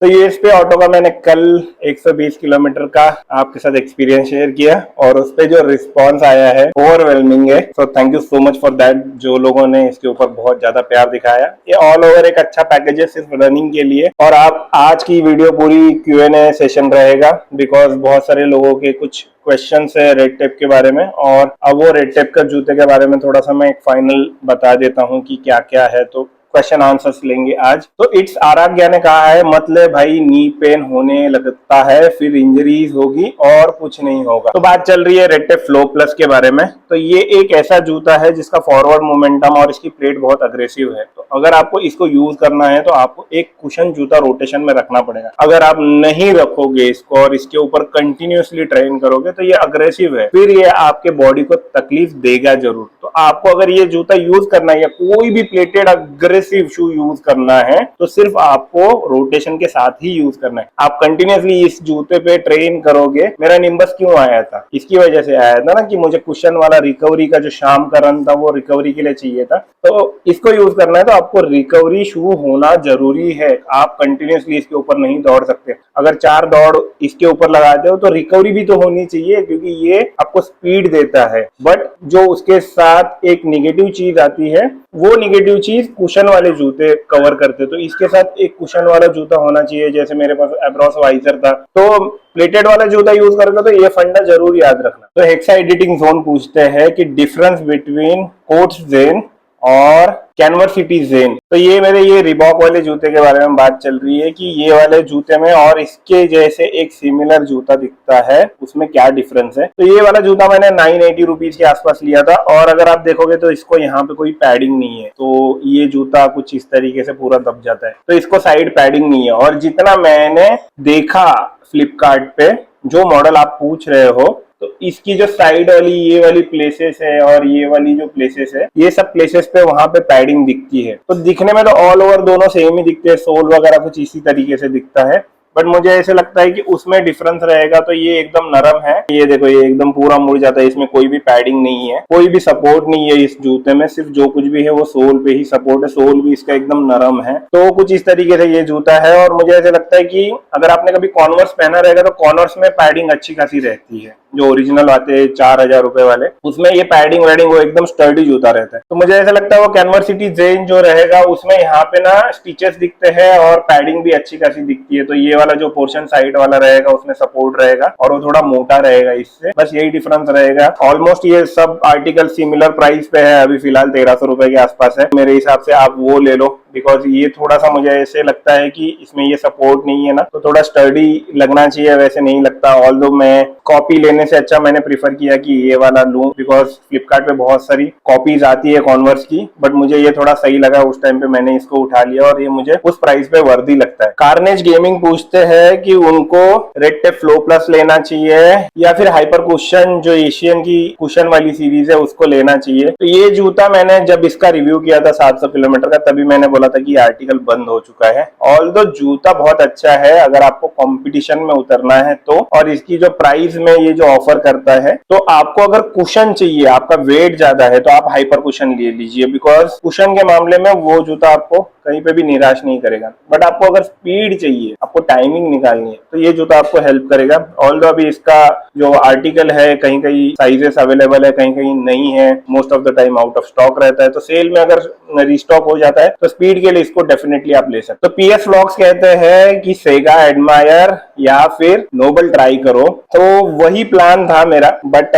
तो ये इस पे ऑटो का मैंने कल 120 किलोमीटर का आपके साथ एक्सपीरियंस शेयर किया और उस पे जो रिस्पॉन्स आया है ओवरवेलमिंग है। So thank you so much for that, जो लोगों ने इसके ऊपर बहुत ज्यादा प्यार दिखाया। ये ऑल ओवर एक अच्छा पैकेज है सिर्फ रनिंग के लिए। और आप आज की वीडियो पूरी Q&A सेशन रहेगा, बिकॉज बहुत सारे लोगों के कुछ क्वेश्चन है रेड टेप के बारे में, और अब वो रेड टेप का जूते के बारे में थोड़ा सा मैं एक फाइनल बता देता हूँ कि क्या क्या है। तो क्वेश्चन आंसर्स लेंगे आज। तो इट्स आराध्या ने कहा है, मतलब भाई नी पेन होने लगता है फिर इंजरीज होगी और कुछ नहीं होगा। तो बात चल रही है रेड टेप फ्लो प्लस के बारे में। तो ये एक ऐसा जूता है जिसका फॉरवर्ड मोमेंटम और इसकी प्लेट बहुत अग्रेसिव है। तो अगर आपको इसको यूज करना है तो आपको एक कुशन जूता रोटेशन में रखना पड़ेगा। अगर आप नहीं रखोगे इसको और इसके ऊपर कंटिन्यूसली ट्रेन करोगे तो ये अग्रेसिव है, फिर ये आपके बॉडी को तकलीफ देगा जरूर। तो आपको अगर ये जूता यूज करना है या कोई भी प्लेटेड अग्रेसिव शू यूज करना है तो सिर्फ आपको रोटेशन के साथ ही यूज करना है। आप कंटिन्यूसली इस जूते पे ट्रेन करोगे। मेरा निम्बस क्यों आया था, इसकी वजह से आया था ना कि मुझे कुशन वाला रिकवरी का जो शाम का रन था वो रिकवरी के लिए चाहिए था। तो इसको यूज करना है तो आपको रिकवरी शू होना जरूरी है। आप कंटिन्यूसली इसके ऊपर नहीं दौड़ सकते। अगर 4 दौड़ इसके ऊपर लगाते हो तो रिकवरी भी तो होनी चाहिए, क्योंकि ये आपको स्पीड देता है। बट जो उसके साथ एक निगेटिव चीज आती है, वो निगेटिव चीज कुशन वाले जूते कवर करते। तो इसके साथ एक कुशन वाला जूता होना चाहिए। जैसे मेरे पास एब्रॉस वाइजर था, तो प्लेटेड वाला जूता यूज करोगे तो ये फंडा जरूर याद रखना। तो हेक्सा एडिटिंग जोन पूछते हैं कि डिफरेंस बिटवीन कोट्स जेन और कैनवस सिटी जेन। तो ये मेरे ये रिबॉक वाले जूते के बारे में बात चल रही है कि ये वाले जूते में और इसके जैसे एक सिमिलर जूता दिखता है, उसमें क्या डिफरेंस है। तो ये वाला जूता मैंने 980 रुपीज के आसपास लिया था। और अगर आप देखोगे तो इसको यहाँ पे कोई पैडिंग नहीं है, तो ये जूता कुछ इस तरीके से पूरा दब जाता है। तो इसको साइड पैडिंग नहीं है। और जितना मैंने देखा फ्लिपकार्ट पे, जो मॉडल आप पूछ रहे हो, तो इसकी जो साइड वाली ये वाली प्लेसेस है और ये वाली जो प्लेसेस है, ये सब प्लेसेस पे वहां पे पैडिंग दिखती है। तो दिखने में तो ऑल ओवर दोनों सेम ही दिखते हैं, सोल वगैरह कुछ इसी तरीके से दिखता है। बट मुझे ऐसे लगता है कि उसमें डिफरेंस रहेगा। तो ये एकदम नरम है, ये देखो ये एकदम पूरा मुड़ जाता है, इसमें कोई भी पैडिंग नहीं है, कोई भी सपोर्ट नहीं है इस जूते में। सिर्फ जो कुछ भी है वो सोल पे ही सपोर्ट है, सोल भी इसका एकदम नरम है। तो कुछ इस तरीके से ये जूता है। और मुझे ऐसे लगता है कि अगर आपने कभी कॉन्वर्स पहना रहेगा तो कॉन्वर्स में पैडिंग अच्छी खासी रहती है, जो ओरिजिनल आते हैं 4000 रुपए वाले, उसमें ये पैडिंग वेडिंग वो एकदम स्टर्डी जूता रहता है। तो मुझे ऐसा लगता है वो कैनवस सिटी जेन जो रहेगा उसमें यहाँ पे ना स्टिचेस दिखते हैं और पैडिंग भी अच्छी खासी दिखती है। तो ये वाला जो पोर्शन साइड वाला रहेगा उसमें सपोर्ट रहेगा और वो थोड़ा मोटा रहेगा इससे, बस यही डिफरेंस रहेगा। ऑलमोस्ट ये सब आर्टिकल सिमिलर प्राइस पे है, अभी फिलहाल 1300 रुपए के आसपास है। मेरे हिसाब से आप वो ले लो, बिकॉज ये थोड़ा सा मुझे ऐसे लगता है कि इसमें ये सपोर्ट नहीं है ना, तो थोड़ा स्टर्डी लगना चाहिए, वैसे नहीं लगता। ऑल्दो मैं कॉपी लेने से अच्छा मैंने प्रीफर किया कि ये वाला लूं, बिकॉज फ्लिपकार्ट पे बहुत सारी कॉपीज आती है कॉन्वर्स की, बट मुझे ये थोड़ा सही लगा उस टाइम पे, मैंने इसको उठा लिया और ये मुझे उस प्राइस पे वर्दी लगता है। कार्नेज गेमिंग पूछते हैं कि उनको रेड टेप फ्लो प्लस लेना चाहिए या फिर हाइपर कुशन जो एशियन की कुशन वाली सीरीज है उसको लेना चाहिए। तो ये जूता मैंने जब इसका रिव्यू किया था 700 किलोमीटर का, तभी मैंने बोला था कि आर्टिकल बंद हो चुका है। ऑल्दो जूता बहुत अच्छा है अगर आपको कंपटीशन में उतरना है तो, और इसकी जो प्राइस में ये जो ऑफर करता है, तो आपको अगर कुशन चाहिए, आपका वेट ज्यादा है, तो आप हाइपर कुशन ले लीजिए, बिकॉज कुशन के मामले में वो जूता आपको कहीं पे भी निराश नहीं करेगा। बट आपको अगर स्पीड चाहिए, आपको टाइमिंग निकालनी है, तो ये जूता आपको हेल्प करेगा। ऑल्दो अभी इसका जो आर्टिकल है कहीं कहीं साइजेस अवेलेबल है, कहीं कहीं नहीं है, most of the time out of stock रहता है। तो सेल में अगर रिस्टॉक हो जाता है तो स्पीड के लिए इसको डेफिनेटली आप ले सकते हो। तो पीएस व्लॉग्स कहते हैं कि सेगा एडमायर या फिर नोबल ट्राई करो, तो वही प्लान था मेरा, बट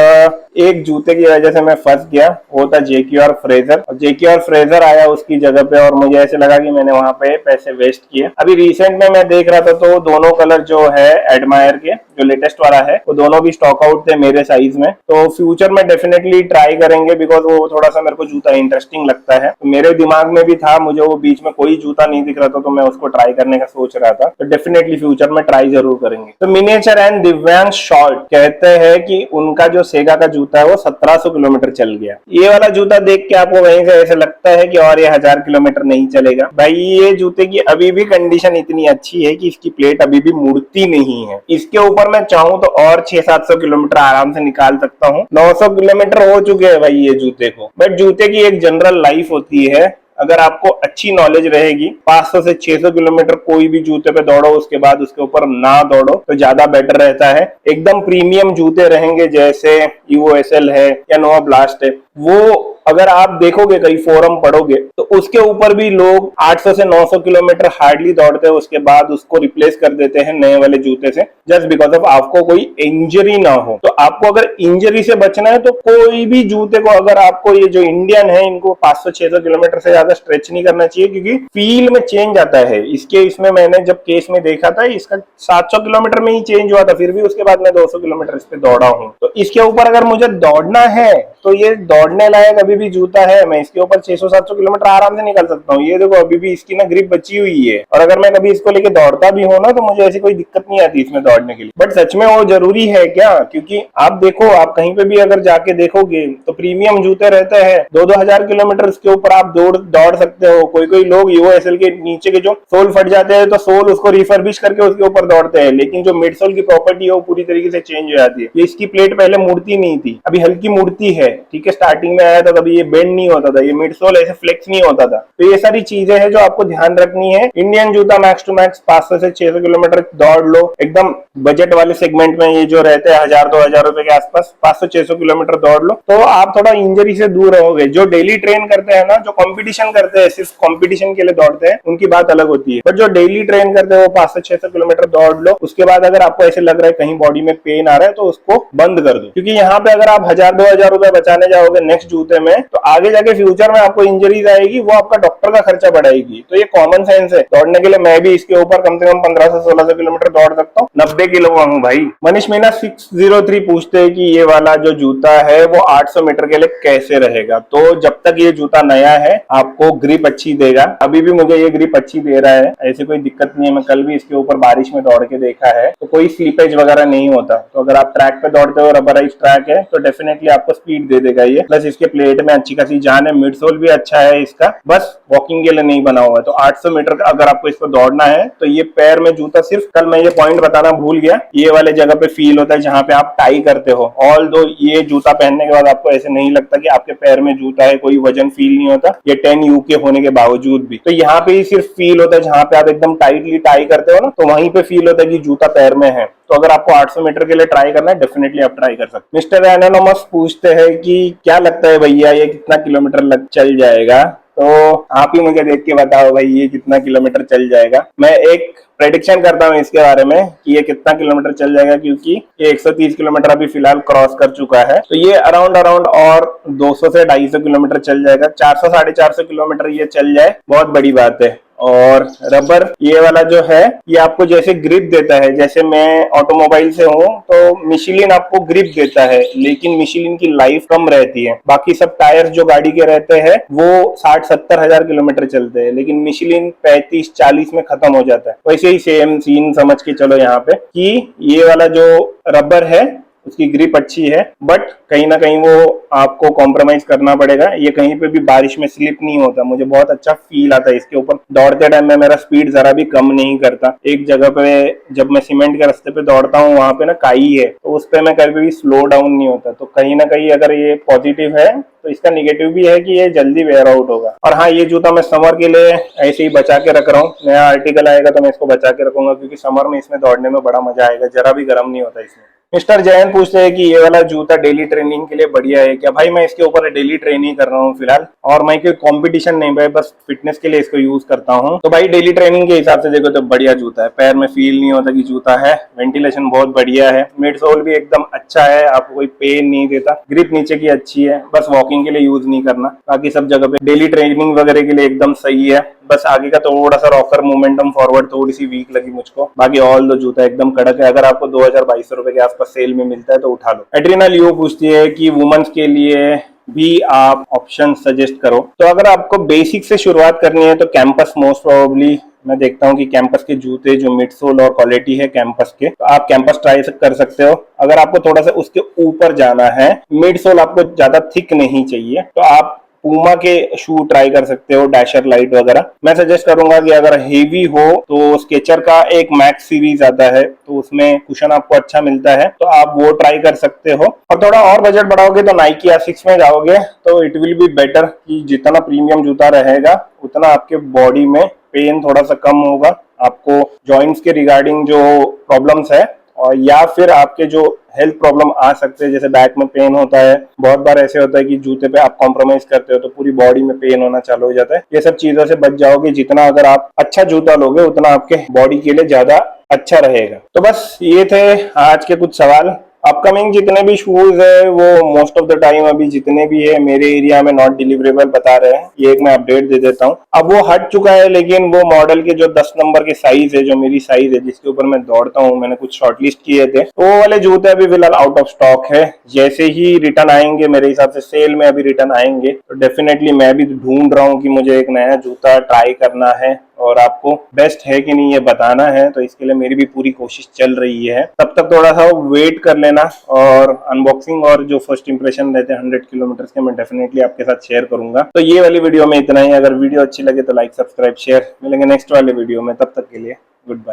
एक जूते की वजह से मैं फंस गया, वो था जेक्यूआर फ्रेजर। और जेक्यूआर फ्रेजर आया उसकी जगह पे और मुझे ऐसे लगा कि मैंने वहां पे पैसे वेस्ट किए। अभी रिसेंट में मैं देख रहा था तो दोनों कलर जो है एडमायर के जो लेटेस्ट वाला है वो दोनों भी स्टॉक आउट थे मेरे साइज में। तो फ्यूचर में डेफिनेटली ट्राई करेंगे, बिकॉज वो थोड़ा सा मेरे को जूता इंटरेस्टिंग लगता है। तो मेरे दिमाग में भी था, मुझे वो बीच में कोई जूता नहीं दिख रहा था तो मैं उसको ट्राई करने का सोच रहा था। तो डेफिनेटली फ्यूचर में ट्राई जरूर करेंगे। तो मिनिएचर एंड दिव्यांश शॉर्ट कहते हैं कि उनका जो सेगा का जूता है वो 1700 किलोमीटर चल गया। ये वाला जूता देख के आपको वहीं से ऐसे लगता है कि और ये 1000 किलोमीटर नहीं चलेगा। भाई ये जूते की अभी भी कंडीशन इतनी अच्छी है कि इसकी प्लेट अभी भी मुड़ती नहीं है। इसके ऊपर मैं चाहूं तो और 600-700 किलोमीटर आराम से निकाल सकता हूँ। 900 किलोमीटर हो चुके हैं भाई ये जूते को। बट जूते की एक जनरल लाइफ होती है, अगर आपको अच्छी नॉलेज रहेगी, 500 से 600 किलोमीटर कोई भी जूते पे दौड़ो, उसके बाद उसके ऊपर ना दौड़ो तो ज्यादा बेटर रहता है। एकदम प्रीमियम जूते रहेंगे जैसे यूएसएल है या नोवा ब्लास्ट है, वो अगर आप देखोगे कहीं फोरम पढ़ोगे तो उसके ऊपर भी लोग 800 से 900 किलोमीटर हार्डली दौड़ते हैं, उसके बाद उसको रिप्लेस कर देते हैं नए वाले जूते से, जस्ट बिकॉज ऑफ आपको कोई इंजरी ना हो। तो आपको अगर इंजरी से बचना है तो कोई भी जूते को, अगर आपको ये जो इंडियन है इनको 500-600 किलोमीटर से ज्यादा स्ट्रेच नहीं करना चाहिए, क्योंकि फील में चेंज आता है इसके। इसमें मैंने जब केस में देखा था इसका 700 किलोमीटर में ही चेंज हुआ था, फिर भी उसके बाद मैं 200 किलोमीटर इस पे दौड़ा हूं। तो इसके ऊपर अगर मुझे दौड़ना है तो ये दौड़ने लायक अभी भी जूता है, मैं इसके ऊपर 600-700 किलोमीटर आराम से निकल सकता हूँ। ये देखो अभी भी इसकी ना ग्रिप बची हुई है, और अगर मैं कभी इसको लेके दौड़ता भी हूँ ना तो मुझे ऐसी कोई दिक्कत नहीं आती इसमें दौड़ने के लिए। बट सच में वो जरूरी है क्या? क्योंकि आप देखो, आप कहीं पे भी अगर जाके देखोगे तो प्रीमियम जूते रहते हैं, 2-2 हजार किलोमीटर के ऊपर आप दौड़ सकते हो। कोई कोई लोग यूएसएल के नीचे के जो सोल फट जाते हैं तो सोल उसको रिफर्बिश करके उसके ऊपर दौड़ते हैं, लेकिन जो मिड सोल की प्रॉपर्टी है वो पूरी तरीके से चेंज हो जाती है। ये इसकी प्लेट पहले मुड़ती नहीं थी, अभी हल्की मुड़ती है, ठीक है। स्टार्टिंग में आया था तभी ये बेंड नहीं होता था, ये मिड सोल ऐसे फ्लेक्स नहीं होता था। तो ये सारी चीजें हैं जो आपको ध्यान रखनी है। इंडियन जूता मैक्स टू मैक्स 500 से 600 किलोमीटर दौड़ लो, एकदम बजट वाले सेगमेंट में ये जो रहते हैं 1000-2000 रुपए के आसपास 500-600 किलोमीटर दौड़ लो तो आप थोड़ा इंजरी से दूर रहोगे। जो डेली ट्रेन करते हैं ना, जो कंपटीशन करते हैं, सिर्फ कंपटीशन के लिए दौड़ते हैं, उनकी बात अलग होती है। बट जो डेली ट्रेन करते हैं वो 500-600 किलोमीटर दौड़ लो, उसके बाद अगर आपको ऐसे लग रहा है कहीं बॉडी में पेन आ रहा है तो उसको बंद कर दो, क्योंकि यहाँ पे अगर आप 1000-2000 रुपए बचाने जाओगे नेक्स्ट जूते में तो आगे जाके फ्यूचर में आपको इंजरीज आएगी, वो आपका डॉक्टर का खर्चा बढ़ाएगी। तो ये कॉमन सेंस है। दौड़ने के लिए मैं भी इसके ऊपर कम से कम 15 से 1600 किलोमीटर दौड़ सकता हूँ। 90 किलो का हूँ भाई। मनीष मीना 603 पूछते हैं कि ये वाला जो जूता है वो 800 मीटर के लिए कैसे रहेगा? तो जब तक ये जूता नया है आपको ग्रिप अच्छी देगा। अभी भी मुझे ये ग्रिप अच्छी दे रहा है, ऐसी कोई दिक्कत नहीं है। मैं कल भी इसके ऊपर बारिश में दौड़ के देखा है तो कोई स्लीपेज वगैरह नहीं होता। तो अगर आप ट्रैक पे दौड़ते हो, रबराइज ट्रैक है, तो डेफिनेटली आपको स्पीड दे देगा ये। प्लस इसके प्लेट में अच्छी खासी जान है, मिड सोल भी अच्छा है इसका, बस वॉकिंग के लिए नहीं बना हुआ है। तो 800 मीटर का अगर आपको इस पर दौड़ना है तो ये पैर में जूता, सिर्फ कल मैं ये पॉइंट बताना भूल गया, ये वाले जगह पे फील होता है जहां पे आप टाई करते हो। ऑल दो ये जूता पहनने के बाद आपको ऐसे नहीं लगता कि आपके पैर में जूता है, कोई वजन फील नहीं होता, ये 10 यूके होने के बावजूद भी। तो यहाँ पे ही सिर्फ फील होता है जहां पे आप एकदम टाइटली टाई करते हो ना, तो वहीं पे फील होता है कि जूता पैर में है। तो अगर आपको 800 मीटर के लिए ट्राई करना है, डेफिनेटली आप ट्राई कर सकते हैं। मिस्टर एनोनमस पूछते हैं कि क्या लगता है भैया ये कितना किलोमीटर चल जाएगा? तो आप ही मुझे देख के बताओ भाई ये कितना किलोमीटर चल जाएगा। मैं एक प्रेडिक्शन करता हूँ इसके बारे में कि ये कितना किलोमीटर चल जाएगा, क्योंकि ये 130 किलोमीटर अभी फिलहाल क्रॉस कर चुका है। तो ये अराउंड और 200 से 250 किलोमीटर चल जाएगा। 400-450 किलोमीटर ये चल जाए बहुत बड़ी बात है। और रबर ये वाला जो है ये आपको जैसे ग्रिप देता है, जैसे मैं ऑटोमोबाइल से हूँ तो मिशेलिन आपको ग्रिप देता है, लेकिन मिशेलिन की लाइफ कम रहती है। बाकी सब टायर्स जो गाड़ी के रहते हैं वो 60-70 हजार किलोमीटर चलते हैं, लेकिन मिशेलिन 35-40 में खत्म हो जाता है। वैसे ही सेम सीन समझ के चलो यहाँ पे कि ये वाला जो रबर है उसकी ग्रिप अच्छी है, बट कहीं ना कहीं वो आपको कॉम्प्रोमाइज करना पड़ेगा। ये कहीं पे भी बारिश में स्लिप नहीं होता, मुझे बहुत अच्छा फील आता है इसके ऊपर दौड़ते टाइम में। मेरा स्पीड जरा भी कम नहीं करता। एक जगह पे जब मैं सीमेंट के रास्ते पे दौड़ता हूँ वहां पे ना काई है, तो उस पे मैं कभी भी स्लो डाउन नहीं होता। तो कहीं ना कहीं अगर ये पॉजिटिव है तो इसका निगेटिव भी है कि ये जल्दी वेयर आउट होगा। और हाँ, ये जूता मैं समर के लिए ऐसे ही बचा के रख रहा हूँ। नया आर्टिकल आएगा तो मैं इसको बचा के रखूंगा, क्योंकि समर में इसमें दौड़ने में बड़ा मजा आएगा, जरा भी गर्म नहीं होता इसमें। मिस्टर जैन पूछते हैं कि ये वाला जूता डेली ट्रेनिंग के लिए बढ़िया है क्या? भाई मैं इसके ऊपर डेली ट्रेनिंग कर रहा हूँ फिलहाल, और मैं कोई कंपटीशन नहीं, भाई बस फिटनेस के लिए इसको यूज करता हूँ। तो भाई डेली ट्रेनिंग के हिसाब से देखो तो बढ़िया जूता है, पैर में फील नहीं होता कि जूता है, वेंटिलेशन बहुत बढ़िया है, मिड सोल भी एकदम अच्छा है, आपको कोई पेन नहीं देता, ग्रिप नीचे की अच्छी है, बस वॉकिंग के लिए यूज नहीं करना, बाकी सब जगह पे डेली ट्रेनिंग वगैरह के लिए एकदम सही है। बस आगे का थोड़ा सा रॉकर मोमेंटम फॉरवर्ड थोड़ी सी वीक लगी मुझको, बाकी ऑल दो जूता एकदम कड़क है। अगर आपको 2000-2200 रुपए के आसपास सेल में मिलता है तो उठा लो। एड्रीना लियो पूछती है कि वुमेन्स के लिए भी आप ऑप्शन सजेस्ट करो। तो अगर आपको बेसिक से शुरुआत करनी है तो कैंपस मोस्ट प्रोबेबली मैं देखता हूँ कि कैंपस के जूते जो मिड सोल और क्वालिटी है कैंपस के, तो आप कैंपस ट्राई कर सकते हो। अगर आपको थोड़ा सा उसके ऊपर जाना है, मिड सोल आपको ज्यादा थिक नहीं चाहिए, तो आप पूमा के शू ट्राई कर सकते हो, डैशर लाइट वगैरह। मैं सजेस्ट करूंगा कि अगर हेवी हो तो स्केचर का एक मैक्स सीरीज आता है, तो उसमें कुशन आपको अच्छा मिलता है, तो आप वो ट्राई कर सकते हो। और थोड़ा और बजट बढ़ाओगे तो नाइकी एसिक्स में जाओगे, तो इट विल बी बेटर कि जितना प्रीमियम जूता रहेगा उतना आपके बॉडी में पेन थोड़ा सा कम होगा, आपको जॉइंट्स के रिगार्डिंग जो प्रॉब्लम्स है और या फिर आपके जो हेल्थ प्रॉब्लम आ सकते हैं, जैसे बैक में पेन होता है, बहुत बार ऐसे होता है कि जूते पे आप कॉम्प्रोमाइज करते हो तो पूरी बॉडी में पेन होना चालू हो जाता है। ये सब चीजों से बच जाओगे, जितना अगर आप अच्छा जूता लोगे उतना आपके बॉडी के लिए ज्यादा अच्छा रहेगा। तो बस ये थे आज के कुछ सवाल। अपकमिंग जितने भी शूज है वो मोस्ट ऑफ द टाइम अभी जितने भी है मेरे एरिया में नॉट डिलीवरेबल बता रहे हैं, ये एक मैं अपडेट दे देता हूँ। अब वो हट चुका है, लेकिन वो मॉडल के जो 10 नंबर के साइज है, जो मेरी साइज है जिसके ऊपर मैं दौड़ता हूँ, मैंने कुछ शॉर्टलिस्ट किए थे, तो वो वाले जूते अभी फिलहाल आउट ऑफ स्टॉक है। जैसे ही रिटर्न आएंगे, मेरे हिसाब से सेल में अभी रिटर्न आएंगे, तो डेफिनेटली मैं भी ढूंढ रहा हूँ कि मुझे एक नया जूता ट्राई करना है और आपको बेस्ट है कि नहीं ये बताना है, तो इसके लिए मेरी भी पूरी कोशिश चल रही है। तब तक थोड़ा सा वेट कर लेना, और अनबॉक्सिंग और जो फर्स्ट इंप्रेशन रहते हैं 100 किलोमीटर के, मैं डेफिनेटली आपके साथ शेयर करूंगा। तो ये वाली वीडियो में इतना ही। अगर वीडियो अच्छी लगे तो लाइक, सब्सक्राइब, शेयर। मिलेंगे नेक्स्ट वाले वीडियो में, तब तक के लिए गुड बाय।